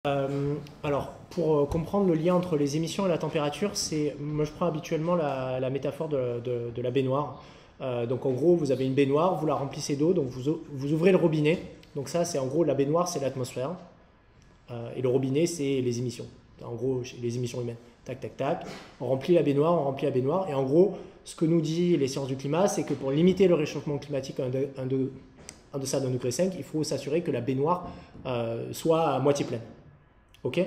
Alors, pour comprendre le lien entre les émissions et la température, moi je prends habituellement la métaphore de la baignoire. Donc en gros, vous avez une baignoire, vous la remplissez d'eau, donc vous ouvrez le robinet. Donc ça, c'est en gros, la baignoire, c'est l'atmosphère. Et le robinet, c'est les émissions. En gros, les émissions humaines. Tac, tac, tac. On remplit la baignoire, on remplit la baignoire. Et en gros, ce que nous dit les sciences du climat, c'est que pour limiter le réchauffement climatique en deçà d'un degré 5, il faut s'assurer que la baignoire soit à moitié pleine. Ok?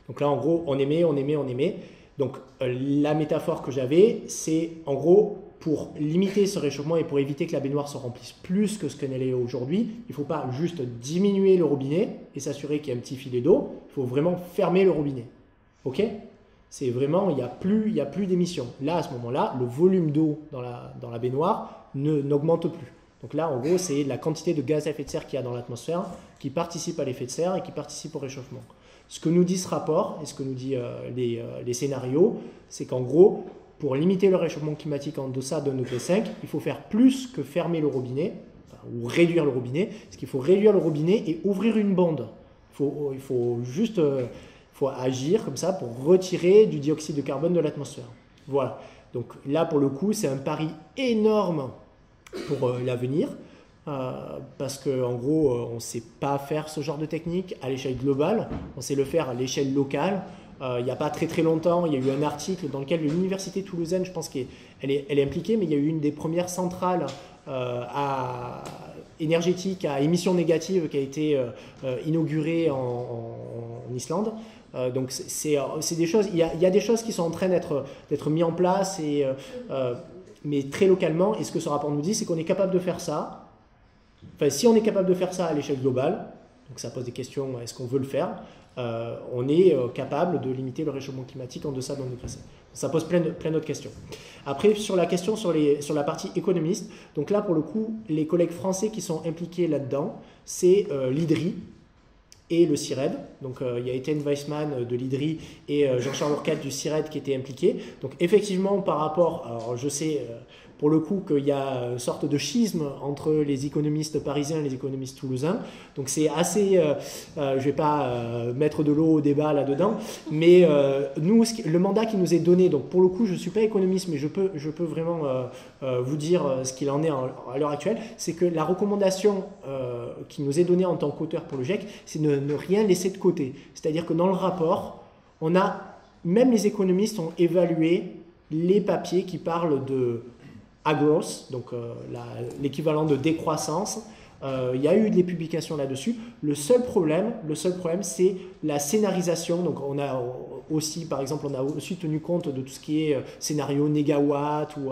Donc là, en gros, on émet, on émet, on émet. Donc la métaphore que j'avais, c'est en gros, pour limiter ce réchauffement et pour éviter que la baignoire se remplisse plus que ce qu'elle est aujourd'hui, il ne faut pas juste diminuer le robinet et s'assurer qu'il y a un petit filet d'eau. Il faut vraiment fermer le robinet. Ok? C'est vraiment, il n'y a plus d'émissions. Là, à ce moment-là, le volume d'eau dans la baignoire n'augmente plus. Donc là, en gros, c'est la quantité de gaz à effet de serre qu'il y a dans l'atmosphère qui participe à l'effet de serre et qui participe au réchauffement. Ce que nous dit ce rapport et ce que nous dit les scénarios, c'est qu'en gros, pour limiter le réchauffement climatique en deçà d'un degré 5, il faut faire plus que fermer le robinet, ou réduire le robinet, parce qu'il faut réduire le robinet et ouvrir une bande. Il faut agir comme ça pour retirer du dioxyde de carbone de l'atmosphère. Voilà. Donc là, pour le coup, c'est un pari énorme pour l'avenir. Parce qu'en gros, on ne sait pas faire ce genre de technique à l'échelle globale, on sait le faire à l'échelle locale. Il n'y a pas très très longtemps, il y a eu un article dans lequel l'université toulousaine, je pense qu'elle est impliquée, mais il y a eu une des premières centrales énergétiques à émissions négatives qui a été inaugurée en Islande. Donc c'est des choses, il y a des choses qui sont en train d'être mises en place, mais très localement. Et ce que ce rapport nous dit, c'est qu'on est capable de faire ça. Enfin, si on est capable de faire ça à l'échelle globale, donc ça pose des questions, est-ce qu'on veut le faire, on est capable de limiter le réchauffement climatique en deçà d'un degré 5. Ça pose plein d'autres questions. Après, sur la question sur la partie économiste, donc là, pour le coup, les collègues français qui sont impliqués là-dedans, c'est l'IDRI et le CIRED. Donc il y a Étienne Weissman de l'IDRI et Jean-Charles Orcade du CIRED qui étaient impliqués. Donc effectivement, par rapport, alors je sais pour le coup qu'il y a une sorte de schisme entre les économistes parisiens et les économistes toulousains. Donc c'est assez, je ne vais pas mettre de l'eau au débat là-dedans, mais nous, le mandat qui nous est donné, donc pour le coup je ne suis pas économiste, mais je peux vraiment vous dire ce qu'il en est à l'heure actuelle, c'est que la recommandation qui nous est donnée en tant qu'auteur pour le GIEC, c'est de ne rien laisser de côté. C'est-à-dire que dans le rapport, même les économistes ont évalué les papiers qui parlent de growth, donc l'équivalent de décroissance. Il y a eu des publications là-dessus. Le seul problème, c'est la scénarisation. Donc on a aussi, par exemple, on a aussi tenu compte de tout ce qui est scénario négawatt ou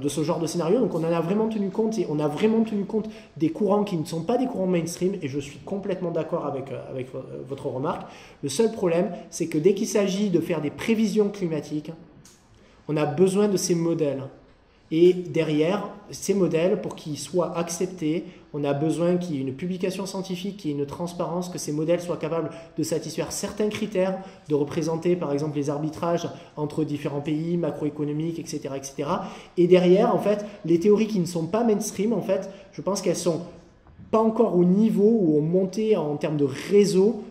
de ce genre de scénario. Donc on en a vraiment tenu compte et on a vraiment tenu compte des courants qui ne sont pas des courants mainstream. Et je suis complètement d'accord avec votre remarque. Le seul problème, c'est que dès qu'il s'agit de faire des prévisions climatiques, on a besoin de ces modèles. Et derrière ces modèles, pour qu'ils soient acceptés, on a besoin qu'il y ait une publication scientifique, qu'il y ait une transparence, que ces modèles soient capables de satisfaire certains critères, de représenter par exemple les arbitrages entre différents pays, macroéconomiques, etc., etc. Et derrière, en fait, les théories qui ne sont pas mainstream, en fait, je pense qu'elles sont pas encore au niveau où on montait en termes de réseau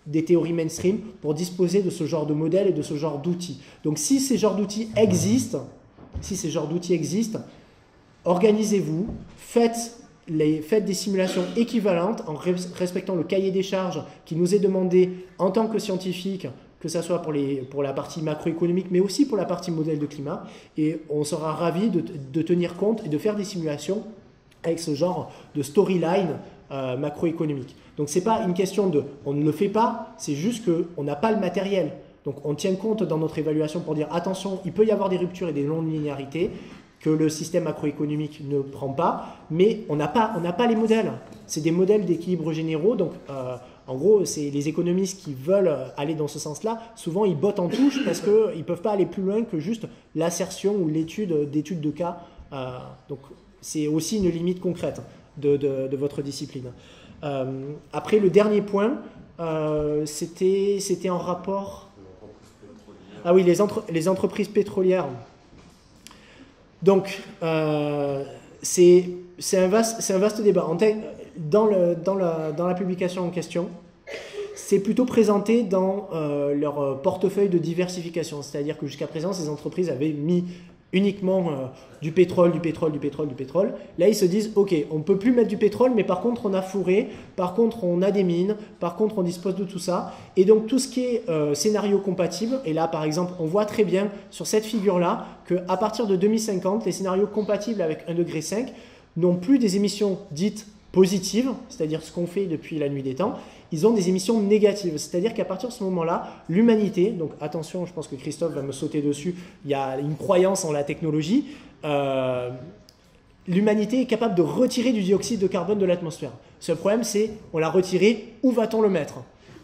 des théories mainstream pour disposer de ce genre de modèles et de ce genre d'outils. Donc si ces genres d'outils existent, organisez-vous, faites des simulations équivalentes en respectant le cahier des charges qui nous est demandé en tant que scientifique, que ce soit pour la partie macroéconomique, mais aussi pour la partie modèle de climat. Et on sera ravis de tenir compte et de faire des simulations avec ce genre de storyline macroéconomique. Donc ce n'est pas une question on ne le fait pas, c'est juste qu'on n'a pas le matériel. Donc on tient compte dans notre évaluation pour dire attention, il peut y avoir des ruptures et des non-linéarités que le système macroéconomique ne prend pas, mais on n'a pas les modèles. C'est des modèles d'équilibre généraux, donc en gros, c'est les économistes qui veulent aller dans ce sens-là, souvent ils bottent en touche parce qu'ils ne peuvent pas aller plus loin que juste l'assertion ou d'études de cas. Donc c'est aussi une limite concrète de votre discipline. Après, le dernier point, c'était en rapport... Ah oui, les entreprises pétrolières. Donc, c'est un vaste débat. Dans la publication en question, c'est plutôt présenté dans leur portefeuille de diversification. C'est-à-dire que jusqu'à présent, ces entreprises avaient mis uniquement du pétrole. Là, ils se disent, ok, on ne peut plus mettre du pétrole, mais par contre, on a fourré, par contre, on a des mines, par contre, on dispose de tout ça. Et donc, tout ce qui est scénario compatible, et là, par exemple, on voit très bien sur cette figure-là qu'à partir de 2050, les scénarios compatibles avec 1,5 degré n'ont plus des émissions dites positives, c'est-à-dire ce qu'on fait depuis la nuit des temps, ils ont des émissions négatives. C'est-à-dire qu'à partir de ce moment-là, l'humanité, donc attention, je pense que Christophe va me sauter dessus, il y a une croyance en la technologie, l'humanité est capable de retirer du dioxyde de carbone de l'atmosphère. Ce problème, c'est, on l'a retiré, où va-t-on le mettre?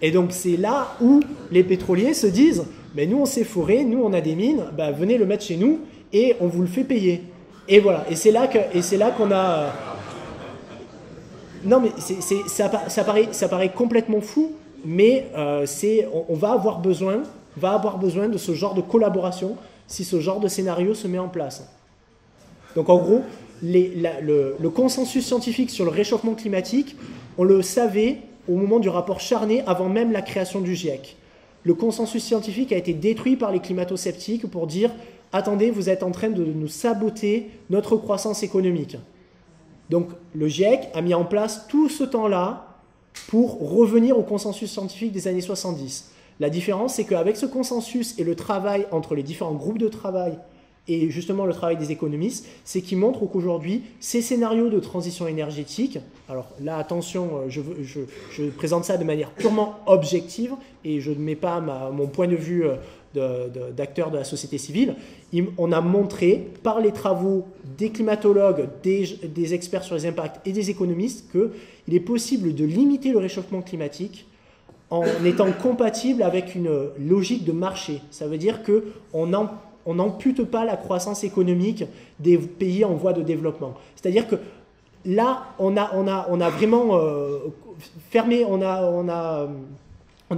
Et donc c'est là où les pétroliers se disent, mais nous on s'est fourré, nous on a des mines, bah, venez le mettre chez nous et on vous le fait payer. Et voilà, et c'est là qu'on a... Non, mais ça paraît complètement fou, mais on va avoir besoin de ce genre de collaboration si ce genre de scénario se met en place. Donc en gros, le consensus scientifique sur le réchauffement climatique, on le savait au moment du rapport Charnay, avant même la création du GIEC. Le consensus scientifique a été détruit par les climato-sceptiques pour dire « Attendez, vous êtes en train de nous saboter notre croissance économique ». Donc le GIEC a mis en place tout ce temps-là pour revenir au consensus scientifique des années 70. La différence, c'est qu'avec ce consensus et le travail entre les différents groupes de travail et justement le travail des économistes, c'est qu'ils montrent qu'aujourd'hui, ces scénarios de transition énergétique, alors là attention, je présente ça de manière purement objective et je ne mets pas mon point de vue d'acteurs de la société civile, on a montré par les travaux des climatologues, des experts sur les impacts et des économistes qu'il est possible de limiter le réchauffement climatique en étant compatible avec une logique de marché. Ça veut dire qu'on n'ampute pas la croissance économique des pays en voie de développement. C'est-à-dire que là, on a vraiment fermé, on a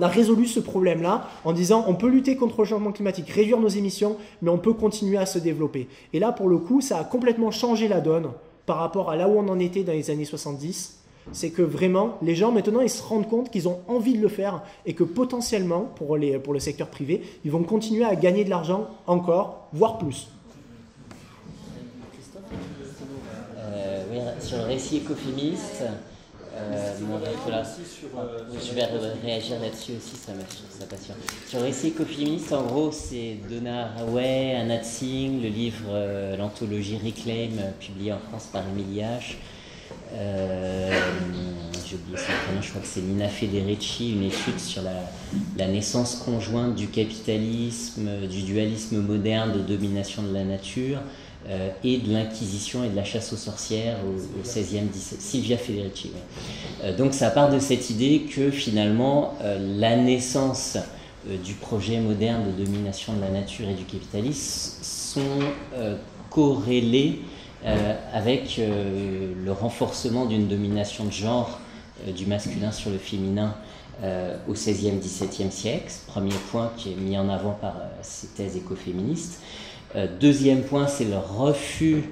résolu ce problème-là en disant on peut lutter contre le changement climatique, réduire nos émissions, mais on peut continuer à se développer. Et là, pour le coup, ça a complètement changé la donne par rapport à là où on en était dans les années 70. C'est que vraiment, les gens maintenant, ils se rendent compte qu'ils ont envie de le faire et que potentiellement, pour le secteur privé, ils vont continuer à gagner de l'argent encore, voire plus. Oui, sur le récit écoféministe, je vais réagir là-dessus aussi, ça passionne. Sur le récit écoféministe, en gros, c'est Donna Haraway, Anna Tsing, le livre, l'anthologie Reclaim, publié en France par Émilie H. J'ai oublié son prénom, je crois que c'est Nina Federici, une étude sur la naissance conjointe du capitalisme, du dualisme moderne de domination de la nature et de l'inquisition et de la chasse aux sorcières au 16e, 17e, Silvia Federici. Ouais. Donc ça part de cette idée que finalement la naissance du projet moderne de domination de la nature et du capitalisme sont corrélés avec le renforcement d'une domination de genre du masculin sur le féminin au XVIe, XVIIe siècle. Premier point qui est mis en avant par ces thèses écoféministes. Deuxième point, c'est le refus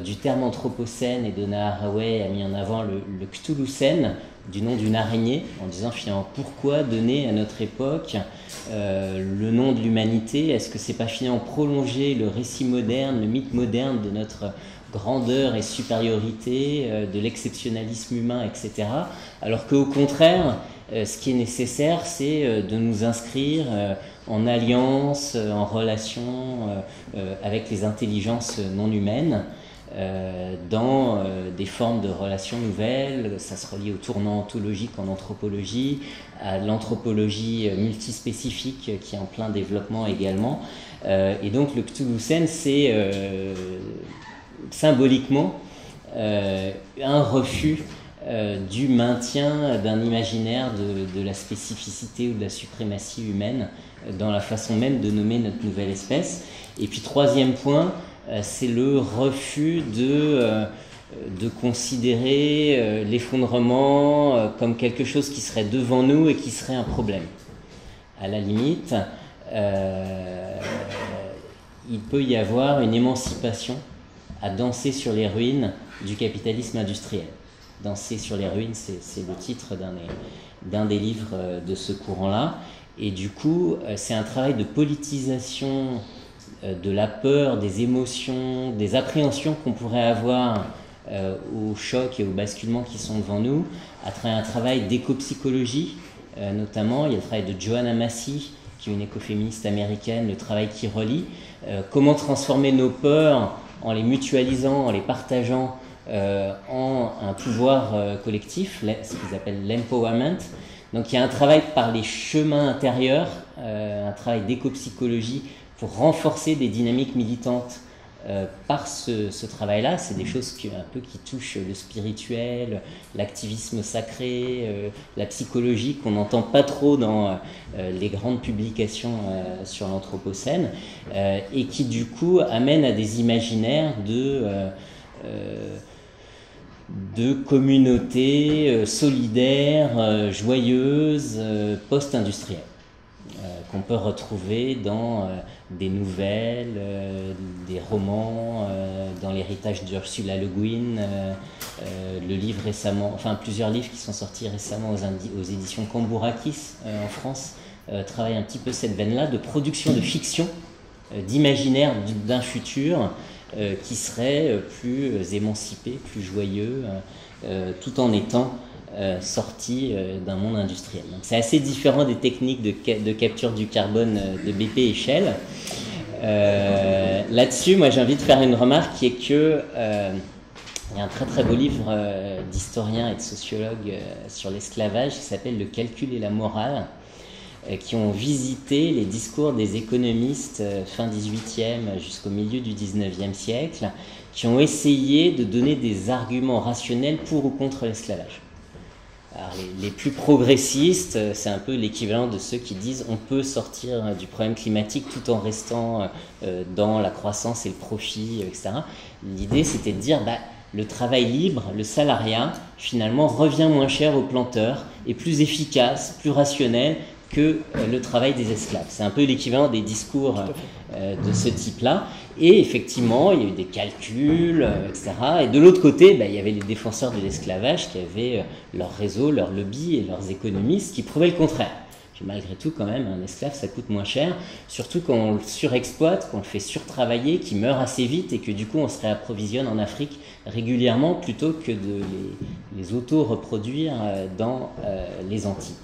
du terme anthropocène, et Donna Haraway a mis en avant le Cthulhucène, du nom d'une araignée, en disant finalement pourquoi donner à notre époque le nom de l'humanité? Est-ce que c'est pas finalement prolonger le récit moderne, le mythe moderne de notre grandeur et supériorité, de l'exceptionnalisme humain, etc. Alors qu'au contraire, ce qui est nécessaire, c'est de nous inscrire en alliance, en relation avec les intelligences non humaines, dans des formes de relations nouvelles. Ça se relie au tournant ontologique en anthropologie, à l'anthropologie multispécifique qui est en plein développement également. Et donc le Cthulhucène, c'est symboliquement un refus du maintien d'un imaginaire de la spécificité ou de la suprématie humaine dans la façon même de nommer notre nouvelle espèce. Et puis troisième point, c'est le refus de considérer l'effondrement comme quelque chose qui serait devant nous et qui serait un problème. À la limite, il peut y avoir une émancipation à danser sur les ruines du capitalisme industriel. Danser sur les ruines, c'est le titre d'un des livres de ce courant-là. Et du coup, c'est un travail de politisation de la peur, des émotions, des appréhensions qu'on pourrait avoir aux chocs et aux basculements qui sont devant nous, à travers un travail d'éco-psychologie, notamment. Il y a le travail de Joanna Macy, qui est une écoféministe américaine, le travail qui relie. Comment transformer nos peurs en les mutualisant, en les partageant en un pouvoir collectif, ce qu'ils appellent l'empowerment. Donc il y a un travail par les chemins intérieurs, un travail d'éco-psychologie pour renforcer des dynamiques militantes par ce travail-là. C'est des choses un peu qui touchent le spirituel, l'activisme sacré, la psychologie qu'on n'entend pas trop dans les grandes publications sur l'Anthropocène, et qui du coup amènent à des imaginaires de communautés solidaires, joyeuses, post-industrielles, qu'on peut retrouver dans des nouvelles, des romans, dans l'héritage d'Ursula Le Guin, le livre récemment, enfin plusieurs livres qui sont sortis récemment aux éditions Cambourakis en France, travaillent un petit peu cette veine-là de production de fiction, d'imaginaire d'un futur qui serait plus émancipé, plus joyeux, tout en étant sorti d'un monde industriel. Donc c'est assez différent des techniques de capture du carbone de BP et Shell. Là-dessus, moi j'ai envie de faire une remarque qui est que il y a un très très beau livre d'historiens et de sociologues sur l'esclavage qui s'appelle « Le calcul et la morale », qui ont visité les discours des économistes fin 18e jusqu'au milieu du 19e siècle, qui ont essayé de donner des arguments rationnels pour ou contre l'esclavage. Alors les plus progressistes, c'est un peu l'équivalent de ceux qui disent on peut sortir du problème climatique tout en restant dans la croissance et le profit, etc. L'idée, c'était de dire le travail libre, le salariat, finalement, revient moins cher aux planteurs, est plus efficace, plus rationnel que le travail des esclaves. C'est un peu l'équivalent des discours de ce type-là. Et effectivement, il y a eu des calculs, etc. Et de l'autre côté, il y avait les défenseurs de l'esclavage qui avaient leur réseau, leur lobby et leurs économistes qui prouvaient le contraire. Puis malgré tout, quand même, un esclave, ça coûte moins cher, surtout quand on le surexploite, qu'on le fait surtravailler, qu'il meurt assez vite et que du coup on se réapprovisionne en Afrique régulièrement plutôt que de les auto-reproduire dans les Antilles.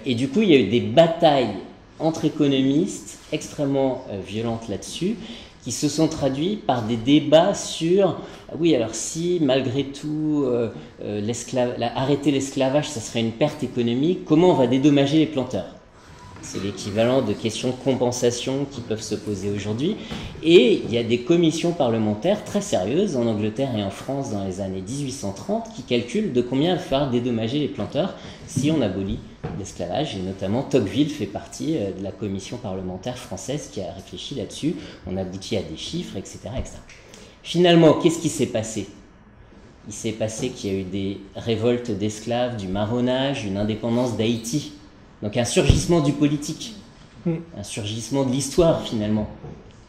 Et du coup, il y a eu des batailles entre économistes extrêmement violentes là-dessus, qui se sont traduits par des débats sur oui, alors si malgré tout arrêter l'esclavage, ça serait une perte économique, comment on va dédommager les planteurs? C'est l'équivalent de questions de compensation qui peuvent se poser aujourd'hui. Et il y a des commissions parlementaires très sérieuses en Angleterre et en France dans les années 1830 qui calculent de combien il va falloir dédommager les planteurs si on abolit l'esclavage. Et notamment Tocqueville fait partie de la commission parlementaire française qui a réfléchi là-dessus. On aboutit à des chiffres, etc., etc. Finalement, qu'est-ce qui s'est passé? Il s'est passé qu'il y a eu des révoltes d'esclaves, du marronnage, une indépendance d'Haïti. Donc un surgissement du politique, un surgissement de l'histoire finalement,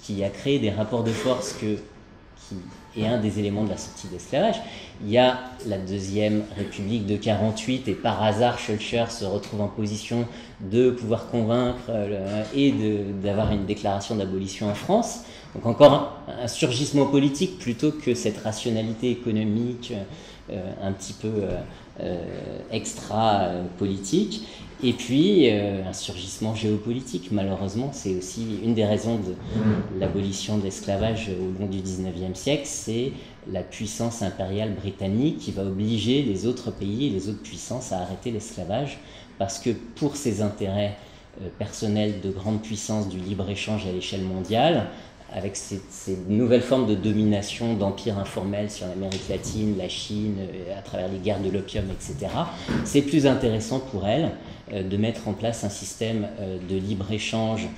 qui a créé des rapports de force qui est un des éléments de la sortie de l'esclavage. Il y a la deuxième République de 48 et par hasard Schœlcher se retrouve en position de pouvoir convaincre et d'avoir une déclaration d'abolition en France. Donc encore un surgissement politique plutôt que cette rationalité économique un petit peu extra-politique. Et puis, un surgissement géopolitique, malheureusement, c'est aussi une des raisons de l'abolition de l'esclavage au long du 19e siècle, c'est la puissance impériale britannique qui va obliger les autres pays et les autres puissances à arrêter l'esclavage, parce que pour ses intérêts personnels de grande puissance du libre-échange à l'échelle mondiale, avec ces nouvelles formes de domination, d'empire informel sur l'Amérique latine, la Chine, à travers les guerres de l'opium, etc., c'est plus intéressant pour elle de mettre en place un système de libre-échange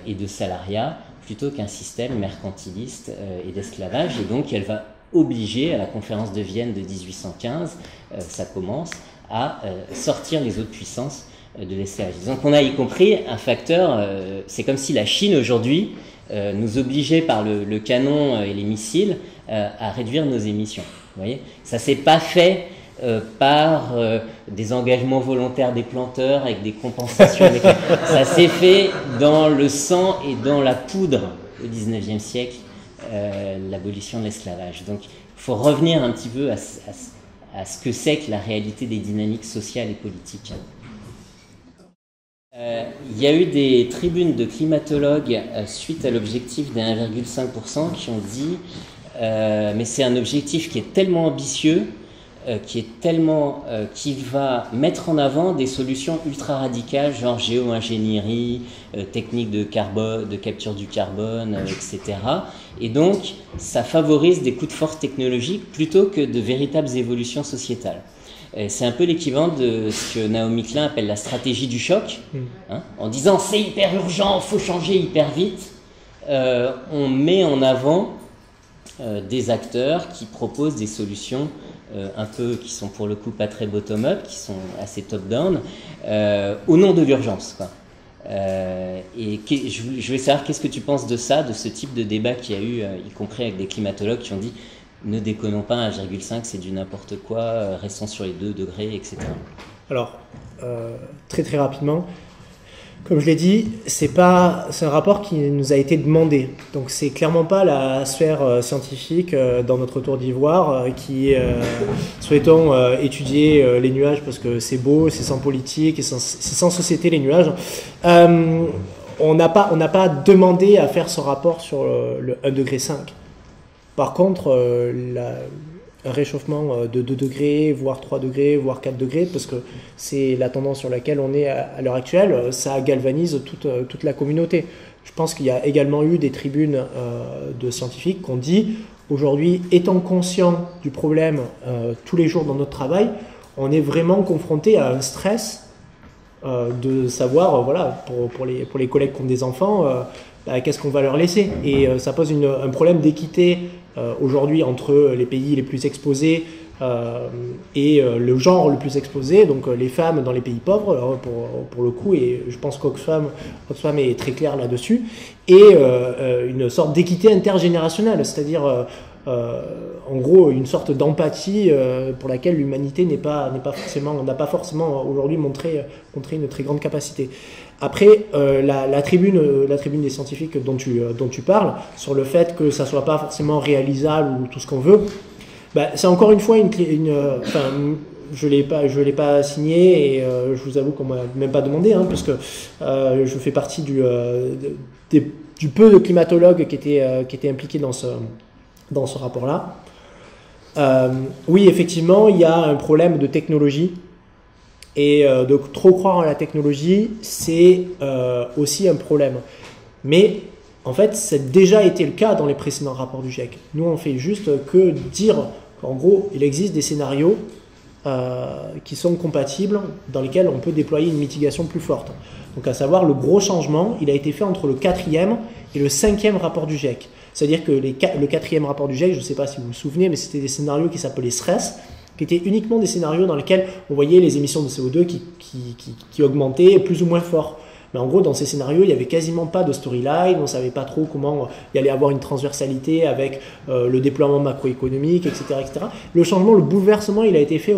et de salariat plutôt qu'un système mercantiliste et d'esclavage. Et donc elle va obliger, à la conférence de Vienne de 1815, ça commence, à sortir les autres puissances de l'esclavage. Donc on a y compris un facteur, c'est comme si la Chine aujourd'hui nous obligeait par le canon et les missiles à réduire nos émissions. Vous voyez, ça s'est pas fait par des engagements volontaires des planteurs avec des compensations. Ça s'est fait dans le sang et dans la poudre au XIXe siècle, l'abolition de l'esclavage. Donc il faut revenir un petit peu à ce que c'est que la réalité des dynamiques sociales et politiques. Il y a eu des tribunes de climatologues suite à l'objectif des 1,5% qui ont dit mais c'est un objectif qui est tellement ambitieux, qui va mettre en avant des solutions ultra radicales, genre géo-ingénierie, technique de capture du carbone, etc. Et donc, ça favorise des coups de force technologiques plutôt que de véritables évolutions sociétales. C'est un peu l'équivalent de ce que Naomi Klein appelle la stratégie du choc, hein, en disant c'est hyper urgent, il faut changer hyper vite. On met en avant des acteurs qui proposent des solutions qui sont pour le coup pas très bottom-up, qui sont assez top-down, au nom de l'urgence, quoi. Je voulais savoir qu'est-ce que tu penses de ça, de ce type de débat qu'il y a eu, y compris avec des climatologues qui ont dit ne déconnons pas, 1,5 c'est du n'importe quoi, restons sur les 2 degrés, etc. Alors, très très rapidement, comme je l'ai dit, c'est un rapport qui nous a été demandé. Donc c'est clairement pas la sphère scientifique dans notre tour d'ivoire qui souhaitons étudier les nuages parce que c'est beau, c'est sans politique, c'est sans société les nuages. On n'a pas demandé à faire ce rapport sur le 1,5 degré. Par contre, un réchauffement de 2 degrés, voire 3 degrés, voire 4 degrés, parce que c'est la tendance sur laquelle on est à l'heure actuelle, ça galvanise toute la communauté. Je pense qu'il y a également eu des tribunes de scientifiques qui ont dit, aujourd'hui, étant conscient du problème tous les jours dans notre travail, on est vraiment confronté à un stress de savoir, voilà, pour les collègues qui ont des enfants, qu'est-ce qu'on va leur laisser. Et ça pose un problème d'équité aujourd'hui entre les pays les plus exposés et le genre le plus exposé, donc les femmes dans les pays pauvres, pour le coup, et je pense qu'Oxfam est très clair là-dessus, et une sorte d'équité intergénérationnelle, c'est-à-dire en gros une sorte d'empathie pour laquelle l'humanité n'a pas forcément aujourd'hui montré une très grande capacité. Après, la tribune des scientifiques dont tu parles, sur le fait que ça soit pas forcément réalisable ou tout ce qu'on veut, c'est encore une fois je l'ai pas signé et je vous avoue qu'on m'a même pas demandé, hein, parce que je fais partie du peu de climatologues qui étaient impliqués dans ce rapport-là. Oui, effectivement, il y a un problème de technologie. Et de trop croire en la technologie, c'est aussi un problème. Mais en fait, ça a déjà été le cas dans les précédents rapports du GIEC. Nous, on fait juste que dire qu'en gros, il existe des scénarios qui sont compatibles, dans lesquels on peut déployer une mitigation plus forte. Donc à savoir, le gros changement, il a été fait entre le 4e et le 5e rapport du GIEC. C'est-à-dire que le 4e rapport du GIEC, je ne sais pas si vous vous souvenez, mais c'était des scénarios qui s'appelaient SRES, qui étaient uniquement des scénarios dans lesquels on voyait les émissions de CO2 qui augmentaient plus ou moins fort. Mais en gros, dans ces scénarios, il n'y avait quasiment pas de storyline, on ne savait pas trop comment il y allait avoir une transversalité avec le déploiement macroéconomique, etc., etc. Le changement, le bouleversement, il a été fait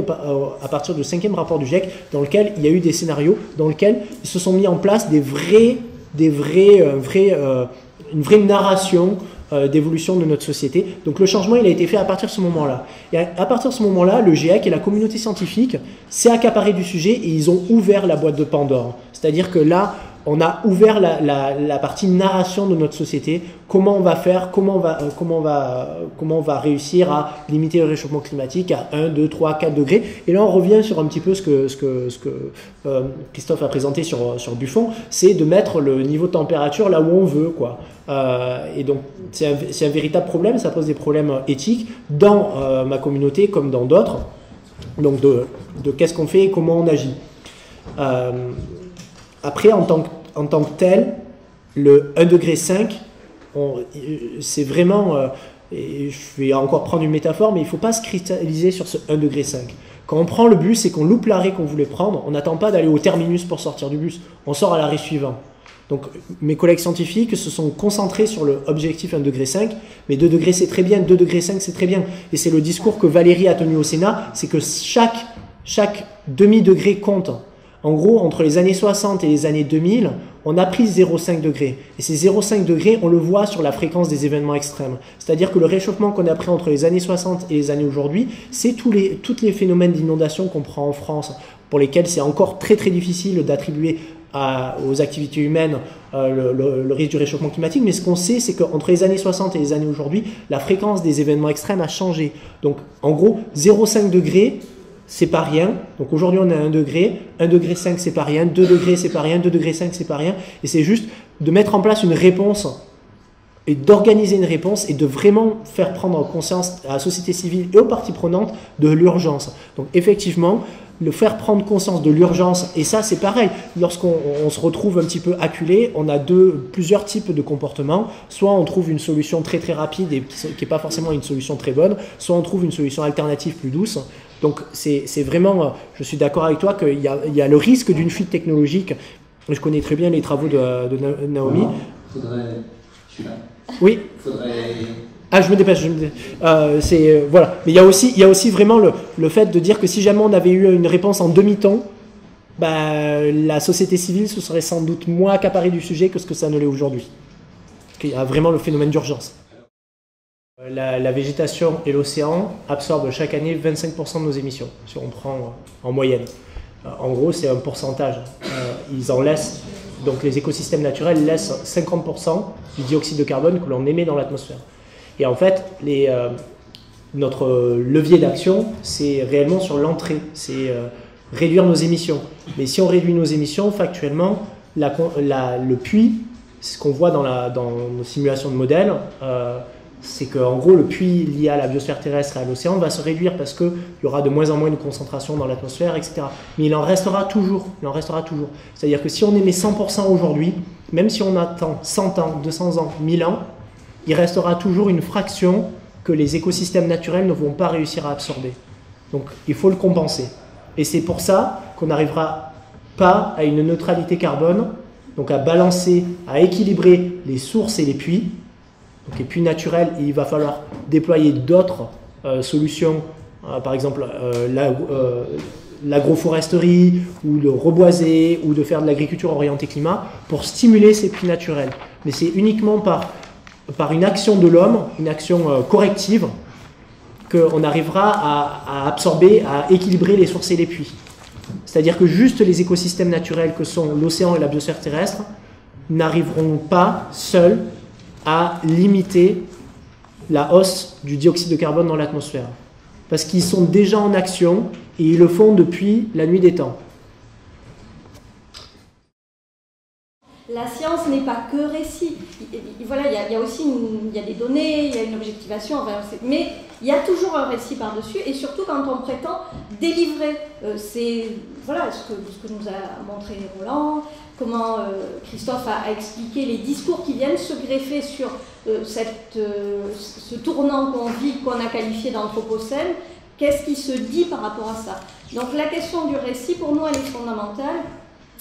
à partir du 5e rapport du GIEC, dans lequel il y a eu des scénarios, dans lesquels ils se sont mis en place une vraie narration d'évolution de notre société. Donc le changement, il a été fait à partir de ce moment-là. Et à partir de ce moment-là, le GIEC et la communauté scientifique s'est accaparé du sujet et ils ont ouvert la boîte de Pandore. C'est-à-dire que là, on a ouvert la partie narration de notre société. Comment on va faire, comment on va réussir à limiter le réchauffement climatique à 1, 2, 3, 4 degrés. Et là, on revient sur un petit peu ce que Christophe a présenté sur Buffon, c'est de mettre le niveau de température là où on veut, quoi. Et donc, c'est un véritable problème, ça pose des problèmes éthiques dans ma communauté comme dans d'autres. Donc, de qu'est-ce qu'on fait et comment on agit. Après, en tant que tel, le 1,5 degré, c'est vraiment, et je vais encore prendre une métaphore, mais il ne faut pas se cristalliser sur ce 1,5 degré. Quand on prend le bus et qu'on loupe l'arrêt qu'on voulait prendre, on n'attend pas d'aller au terminus pour sortir du bus, on sort à l'arrêt suivant. Donc mes collègues scientifiques se sont concentrés sur l'objectif 1,5 degré, mais 2 degrés c'est très bien, 2,5 degrés c'est très bien. Et c'est le discours que Valérie a tenu au Sénat, c'est que chaque demi-degré compte. En gros, entre les années 60 et les années 2000, on a pris 0,5 degrés. Et ces 0,5 degrés, on le voit sur la fréquence des événements extrêmes. C'est-à-dire que le réchauffement qu'on a pris entre les années 60 et les années aujourd'hui, c'est tous les phénomènes d'inondation qu'on prend en France, pour lesquels c'est encore très très difficile d'attribuer aux activités humaines le risque du réchauffement climatique. Mais ce qu'on sait, c'est qu'entre les années 60 et les années aujourd'hui, la fréquence des événements extrêmes a changé. Donc en gros, 0,5 degrés, c'est pas rien. Donc aujourd'hui on a 1 degré, 1,5 degré c'est pas rien, 2 degrés c'est pas rien, 2,5 degrés c'est pas rien. Et c'est juste de mettre en place une réponse et d'organiser une réponse et de vraiment faire prendre conscience à la société civile et aux parties prenantes de l'urgence. Donc effectivement, le faire prendre conscience de l'urgence, et ça c'est pareil, lorsqu'on se retrouve un petit peu acculé, on a plusieurs types de comportements. Soit on trouve une solution très très rapide et qui n'est pas forcément une solution très bonne, soit on trouve une solution alternative plus douce. Donc c'est vraiment, je suis d'accord avec toi qu'il y a le risque d'une fuite technologique. Je connais très bien les travaux de Naomi. Je suis là. Oui. Faudrait... Ah, je me dépêche. Voilà. Mais il y a aussi vraiment le fait de dire que si jamais on avait eu une réponse en demi-ton, la société civile se serait sans doute moins accaparée du sujet que ce que ça ne l'est aujourd'hui. Il y a vraiment le phénomène d'urgence. La végétation et l'océan absorbent chaque année 25% de nos émissions, si on prend en moyenne. En gros, c'est un pourcentage. Ils en laissent, donc les écosystèmes naturels laissent 50% du dioxyde de carbone que l'on émet dans l'atmosphère. Et en fait, notre levier d'action, c'est réellement sur l'entrée, c'est réduire nos émissions. Mais si on réduit nos émissions, factuellement, le puits, ce qu'on voit dans nos simulations de modèles, c'est qu'en gros, le puits lié à la biosphère terrestre et à l'océan va se réduire parce qu'il y aura de moins en moins de concentration dans l'atmosphère, etc. Mais il en restera toujours. C'est-à-dire que si on émet 100% aujourd'hui, même si on attend 100 ans, 200 ans, 1000 ans, il restera toujours une fraction que les écosystèmes naturels ne vont pas réussir à absorber. Donc il faut le compenser. Et c'est pour ça qu'on n'arrivera pas à une neutralité carbone, donc à balancer, à équilibrer les sources et les puits. Donc les puits naturels, il va falloir déployer d'autres solutions, par exemple l'agroforesterie, ou de reboiser, ou de faire de l'agriculture orientée climat, pour stimuler ces puits naturels. Mais c'est uniquement par une action de l'homme, une action corrective, qu'on arrivera à absorber, à équilibrer les sources et les puits. C'est-à-dire que juste les écosystèmes naturels que sont l'océan et la biosphère terrestre n'arriveront pas seuls à limiter la hausse du dioxyde de carbone dans l'atmosphère. Parce qu'ils sont déjà en action et ils le font depuis la nuit des temps. La science n'est pas que récit. Voilà, il y a aussi des données, il y a une objectivation, mais il y a toujours un récit par-dessus, et surtout quand on prétend délivrer. Voilà ce que nous a montré Roland, comment Christophe a expliqué les discours qui viennent se greffer sur ce tournant qu'on vit, qu'on a qualifié d'anthropocène. Qu'est-ce qui se dit par rapport à ça? Donc la question du récit, pour nous, elle est fondamentale.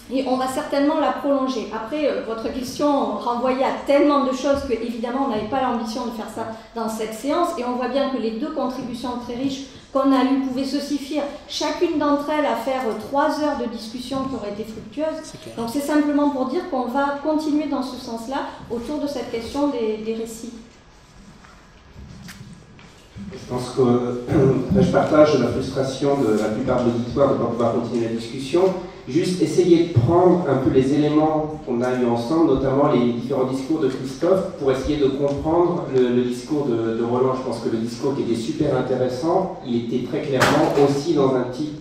Et on va certainement la prolonger. Après, votre question renvoyait à tellement de choses que, évidemment, on n'avait pas l'ambition de faire ça dans cette séance. Et on voit bien que les deux contributions très riches qu'on a eues pouvaient se suffire, chacune d'entre elles, à faire 3 heures de discussion qui auraient été fructueuses. Donc c'est simplement pour dire qu'on va continuer dans ce sens-là autour de cette question des récits. Je pense que je partage la frustration de la plupart de l'auditoire de ne pas pouvoir continuer la discussion. Juste essayer de prendre un peu les éléments qu'on a eus ensemble, notamment les différents discours de Christophe, pour essayer de comprendre le discours de Roland. Je pense que le discours qui était super intéressant, il était très clairement aussi dans un type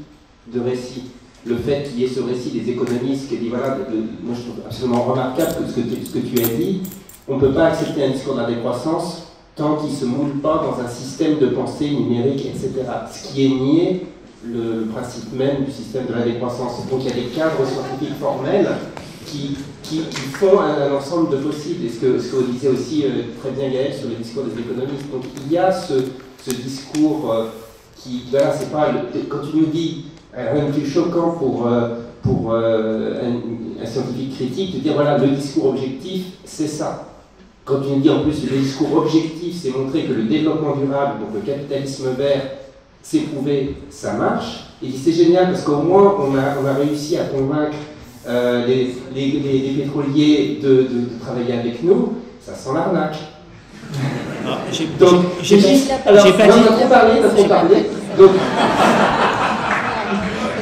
de récit. Le fait qu'il y ait ce récit des économistes qui dit, voilà, moi je trouve absolument remarquable que ce que tu as dit, on ne peut pas accepter un discours de la décroissance tant qu'il ne se moule pas dans un système de pensée numérique, etc. Ce qui est nié le principe même du système de la décroissance. Donc il y a des cadres scientifiques formels qui font un ensemble de possibles, et ce que disait aussi très bien Gaël sur les discours des économistes. Donc il y a ce discours qui, voilà, c'est pas, quand tu nous dis rien de plus choquant pour pour un scientifique critique de dire voilà, le discours objectif, c'est ça. Quand tu me dis en plus que le discours objectif, c'est montrer que le développement durable, donc le capitalisme vert, c'est prouvé, ça marche. Et c'est génial parce qu'au moins on a réussi à convaincre les pétroliers de travailler avec nous. Ça sent l'arnaque. Donc, j'ai pas trop parlé. Donc,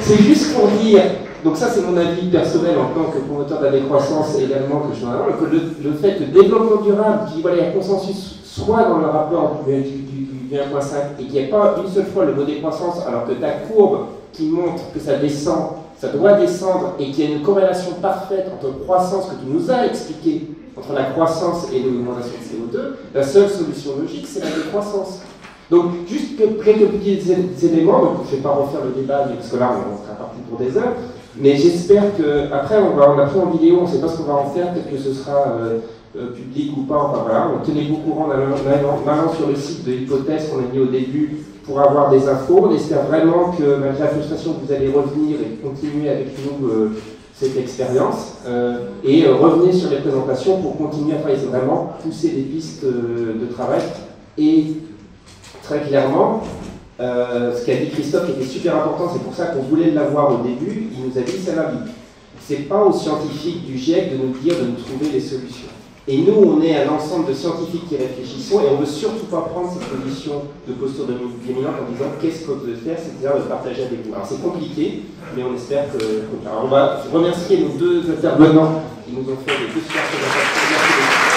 c'est juste pour dire, donc ça c'est mon avis personnel en tant que promoteur de la décroissance également, que je dois que le fait que le développement durable, qui voilà, il y a consensus soit dans le rapport du 1.5 et qu'il n'y ait pas une seule fois le mot décroissance, alors que ta courbe qui montre que ça descend, ça doit descendre et qu'il y a une corrélation parfaite entre croissance que tu nous as expliqué, entre la croissance et l'augmentation de CO2, la seule solution logique c'est la décroissance. Donc, juste quelques petits éléments, donc je ne vais pas refaire le débat, parce que là, on sera parti pour des heures, mais j'espère qu'après, on a pris en vidéo, on ne sait pas ce qu'on va en faire, peut-être que ce sera public ou pas, enfin voilà, on tenez-vous au courant en allant sur le site de l'hypothèse qu'on a mis au début pour avoir des infos. On espère vraiment que, malgré la frustration, vous allez revenir et continuer avec nous cette expérience, et revenez sur les présentations pour continuer à travailler, c'est vraiment pousser des pistes de travail. Et très clairement, ce qu'a dit Christophe qui était super important, c'est pour ça qu'on voulait l'avoir au début, il nous a dit ça va vite. C'est pas aux scientifiques du GIEC de nous dire de nous trouver les solutions. Et nous, on est un ensemble de scientifiques qui réfléchissons et on ne veut surtout pas prendre cette position de posture dominante en disant qu'est-ce qu'on veut faire, c'est-à-dire de partager avec vous. Alors c'est compliqué, mais on espère que... Alors, on va remercier nos deux intervenants qui nous ont fait des deux super présentations. Merci beaucoup.